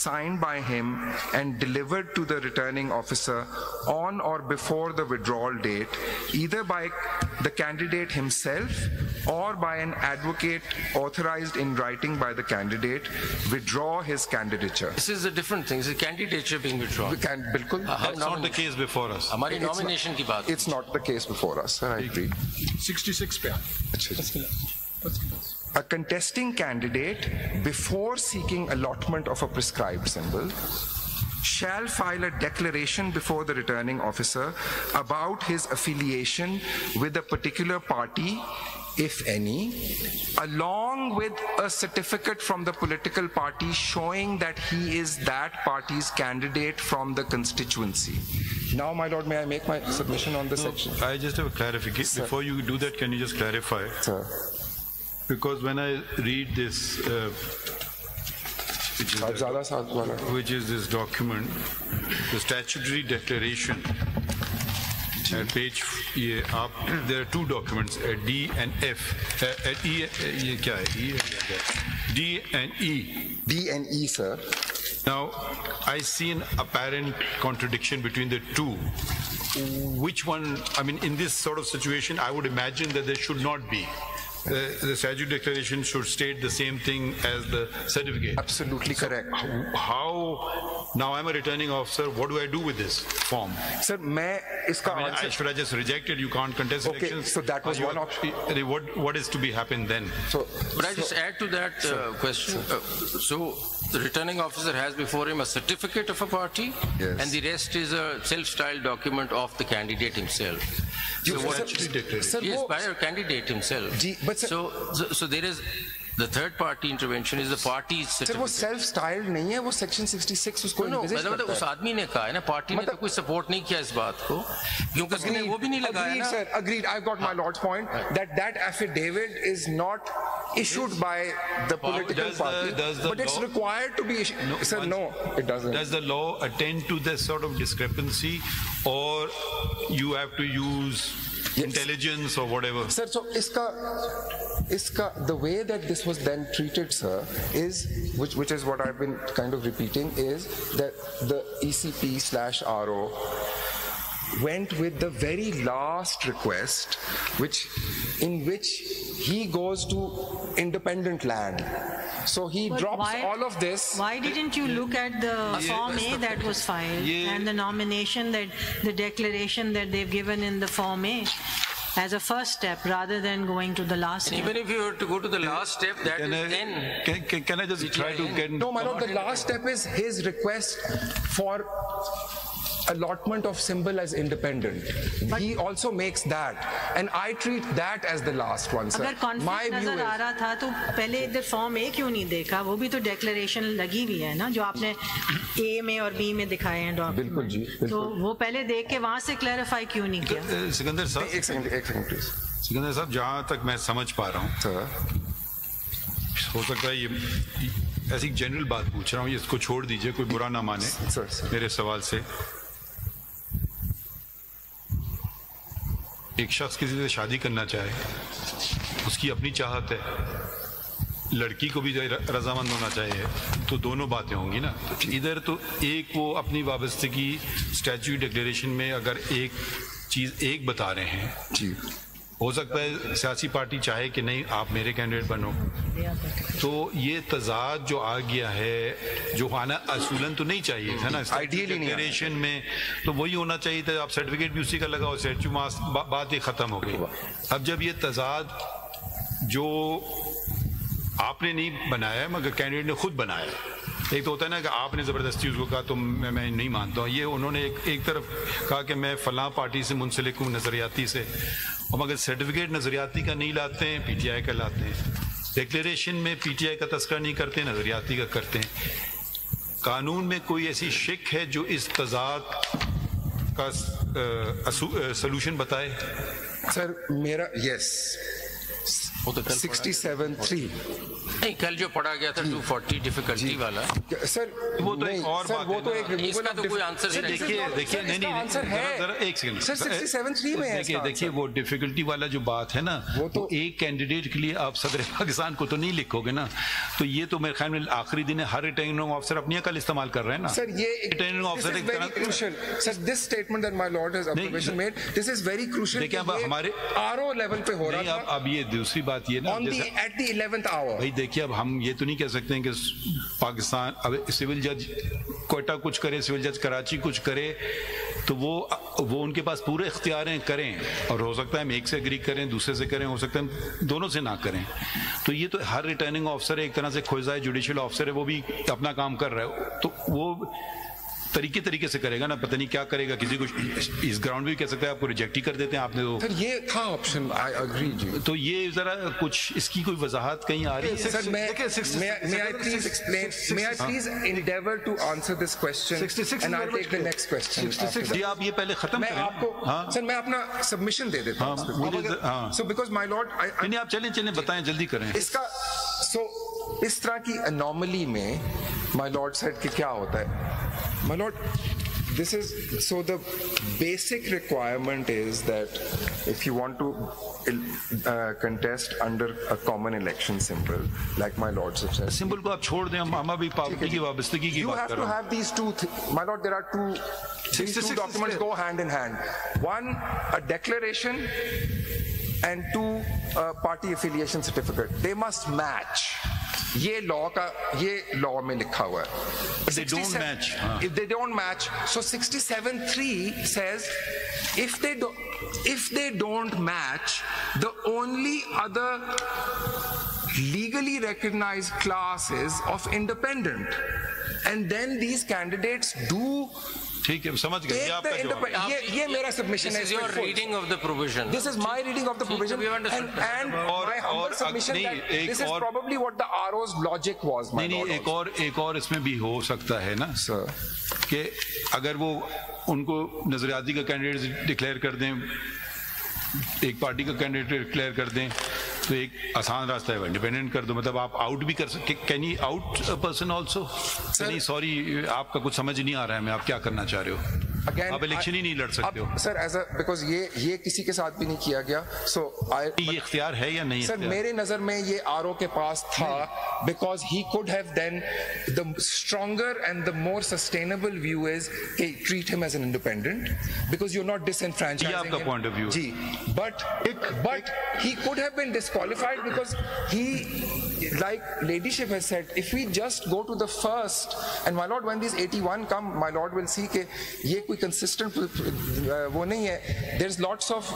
signed by him and delivered to the returning officer on or before the withdrawal date, either by the candidate himself or by an advocate authorized in writing by the candidate, withdraw his candidature. This is a different thing. This is candidature being withdrawn. Bilkul. That's not the case before us. हमारी nomination की बात. It's not the case before us, sir. I agree. 66 पे A contesting candidate, before seeking allotment of a prescribed symbol, shall file a declaration before the returning officer about his affiliation with a particular party, if any, along with a certificate from the political party showing that he is that party's candidate from the constituency. Now, my lord, may I make my submission on the section? I just have a clarification. Before you do that, can you just clarify? Sir. Because when I read this, which is this document, the statutory declaration, at page, there are two documents, D and F. D and E. D and E, sir. Now, I see an apparent contradiction between the two. Which one, I mean, in this sort of situation, I would imagine that there should not be. The statute declaration should state the same thing as the certificate. Absolutely correct. How, now I'm a returning officer, what do I do with this form? Sir, should I just reject it? You can't contest elections? Okay, so that was one option. What is to be happen then? But I just add to that question. So the returning officer has before him a certificate of a party, yes, and the rest is a self-styled document of the candidate himself. So yes, by a candidate himself. So there is the third party intervention is the party's certificate. Sir, वो self-styled नहीं है, वो section 66 उसको envisage करता है. उस आदमी ने कहा है ना, पार्टी ने तो कोई support नहीं किया इस बात को, क्योंकि उसने वो भी नहीं लगाया ना. Sir, agreed. I've got my lord's point that affidavit is not issued by the political party, but it's required to be issued. Sir, no, it doesn't. Does the law attend to this sort of discrepancy, or you have to use intelligence or whatever? Sir, so the way that this was then treated, sir, is, which is what I've been kind of repeating, is that the ECP/RO went with the very last request, in which he goes to independent land. So he drops all of this. Why didn't you look at the Form A that was filed and the nomination, that the declaration that they've given in the Form A as a first step, rather than going to the last step? Even if you were to go to the last step, that is then. Can I just try to get... No, my lord, the last step is his request for allotment of symbol as independent. But he also makes that, and I treat that as the last one, sir. अगर conflict नजर आ रहा था तो पहले इधर Form A क्यों नहीं देखा? वो भी तो declaration लगी हुई है ना, जो आपने A में और B में दिखाए हैं document. बिल्कुल जी, बिल्कुल. तो वो पहले देख के वहाँ से clarify क्यों नहीं किया? सिकंदर साहब, एक सेकंड प्लीज. सिकंदर साहब, जहाँ तक मैं समझ पा रहा हूँ, हो सकता है ये ऐसी जनरल बात पूछ रहा हूँ, ये इसको छोड़ दीजिए, कोई बुरा ना माने मेरे सवाल से. एक शख्स किसी से शादी करना चाहे, उसकी अपनी चाहत है, लड़की को भी रजामंद होना चाहिए, तो दोनों बातें होंगी ना. तो इधर तो एक वो अपनी वाबस्तगी स्टैट्यूट डिक्लेरेशन में अगर एक चीज़ एक बता रहे हैं जी, हो सकता है सियासी पार्टी चाहे कि नहीं आप मेरे कैंडिडेट बनो, तो ये तजाद जो आ गया है, जो आना असूलन तो नहीं चाहिए था ना डिक्लेरेशन में, तो वही होना चाहिए था. आप सर्टिफिकेट भी उसी का लगाओ, स्टैट्यूट बात ही ख़त्म हो गई. अब जब ये तजाद जो आपने नहीं बनाया मगर कैंडिडेट ने खुद बनाया, एक तो होता है ना कि आपने ज़बरदस्ती उसको कहा तो मैं नहीं मानता हूँ, ये उन्होंने एक तरफ कहा कि मैं फ़लाँ पार्टी से मुंसलिक हूँ नज़रियाती से, और मगर सर्टिफिकेट नज़रियाती का नहीं लाते हैं, PTI का लाते हैं. डिक्लेरेशन में PTI का तस्करा नहीं करते हैं, नज़रियाती का करते हैं. कानून में कोई ऐसी शिक है जो इस तजाद का सलूशन बताए? सर मेरा 67(3) نہیں کل جو پڑھا گیا تھا 240 ڈیفیکلٹی والا سر وہ تو ایک اور بات وہ تو ایک اس کا تو کوئی آنسر دیکھیے نہیں ایک سیکنڈ دیکھیے وہ ڈیفیکلٹی والا جو بات ہے نا وہ تو ایک کینڈیڈیٹ کے لیے آپ صدر پاکستان کو تو نہیں لکھو گے نا, تو یہ تو میرے خیال میں آخری دن ہے, ہر ریٹرننگ آفیسر اپنی عقل استعمال کر رہے ہیں نا سر. یہ ریٹرننگ آفیسر ایک طرح sir this statement that my lord has observation made, this is very crucial. دیکھیں اب ہمارے RO لیول پہ ہو رہا تھا. اب یہ دوسری بات یہ نا at the 11th hour. بھائی دیکھیے اب ہم یہ تو نہیں کہہ سکتے ہیں کہ پاکستان اب سول جج کوئٹہ کچھ کرے, سول جج کراچی کچھ کرے, تو وہ ان کے پاس پورے اختیار ہیں, کریں, اور ہو سکتا ہے ہم ایک سے اگری کریں, دوسرے سے کریں, ہو سکتا ہے ہم دونوں سے نہ کریں. تو یہ تو ہر ریٹرننگ آفیسر ایک طرح سے کھوجائے جوڈیشل آفیسر ہے, وہ بھی اپنا کام کر رہا ہے, تو وہ طریقے سے کرے گا نا, پتہ نہیں کیا کرے گا. کسی کو اس گراؤنڈ بھی کہہ سکتا ہے آپ کو ریجیکٹ ہی کر دیتے ہیں آپ نے, تو یہ تھا آپشن. آئی اگری جی. تو یہ ذرا کچھ اس کی کوئی وضاحت کہیں آ رہی ہے سر؟ may I please explain, may I please endeavor to answer this question and I'll take the next question. جی آپ یہ پہلے ختم میں آپ کو سر میں اپنا سبمیشن دے دیتا ہوں. So because my lord نہیں آپ چلیں بتائیں, جلدی کریں. اس کا اس طرح کی انوملی میں my lord said کہ کیا ہوتا ہے. My lord, this is so the basic requirement is that if you want to contest under a common election symbol, like my lords have said, symbol کو آپ چھوڑ دیں, ہم ابھی پابندی کی وابستگی کی بات کر رہے ہیں. You have to have these two, my lord, there are these two documents go hand in hand. One, a declaration, and two, a party affiliation certificate. They must match. یہ لاء میں لکھا ہوا ہے. They don't match. If they don't match, so 67(3) says if they don't match, the only other legally recognized class is of independent, and then these candidates do. ٹھیک ہے سمجھ گئے آپ کا جواب. یہ میرا سبمیشن ہے. This is your reading of the provision. This is my reading of the provision, and my humble submission that this is probably what the RO's logic was. نہیں ایک اور اس میں بھی ہو سکتا ہے نا سر, کہ اگر وہ ان کو نظریاتی کا کینڈیڈیٹ ڈکلیئر کر دیں, ایک پارٹی کا کینڈیڈیٹ ڈکلیئر کر دیں, تو ایک آسان راستہ ہے انڈیپینڈنٹ کر دو, مطلب آپ آؤٹ بھی کر سکتے. Can you out person also? نہیں سوری آپ کا کچھ سمجھ نہیں آ رہا ہے, میں آپ کیا کرنا چاہ رہے ہو, آپ الیکشن ہی نہیں لڑ سکتے ہو سر. ایز اے بیکاز یہ کسی کے ساتھ بھی نہیں کیا گیا, سو یہ اختیار ہے یا نہیں سر؟ میرے نظر میں یہ RO کے پاس تھا, because he could have then the stronger and the more sustainable view is کہ treat him as an independent because you're not disenfranchising him. یہ آپ کا point of view. G, but he could have been disqualified because he, like ladyship has said, if we just go to the first, and my lord when these 81 come, my lord will see کہ یہ کوئی consistent وہ نہیں ہے. there's lots of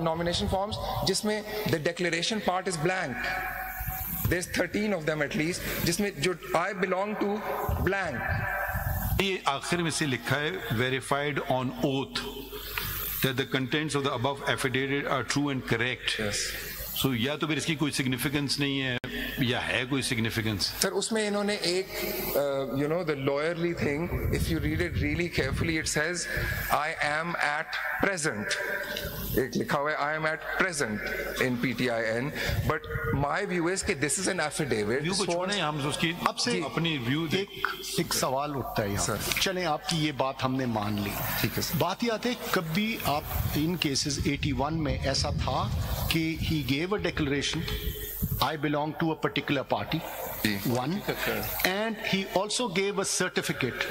nomination forms جس میں the declaration part is blank. there's 13 of them at least جس میں جو I belong to blank. یہ آخر میں سے لکھا ہے verified on oath that the contents of the above affidavit are true and correct. Yes. So یا تو پھر اس کی کوئی سگنیفیکنس نہیں ہے یا ہے کوئی سگنیفیکنس. سر اس میں انہوں نے ایک the lawyerly thing, if you read it really carefully, it says I am at present. ایک لکھا ہوا ہے I am at present in PTIN, but my view is کہ this is an affidavit. View کو چھوڑیں, ہم اس کی اب سے اپنی ویو ایک سوال اٹھتا ہے یہاں. چلیں آپ کی یہ بات ہم نے مان لی, ٹھیک ہے. بات یہ آتی ہے کبھی آپ ان کیسز 81 میں ایسا تھا کہ he gave a declaration I belong to a particular party, one, and he also gave a certificate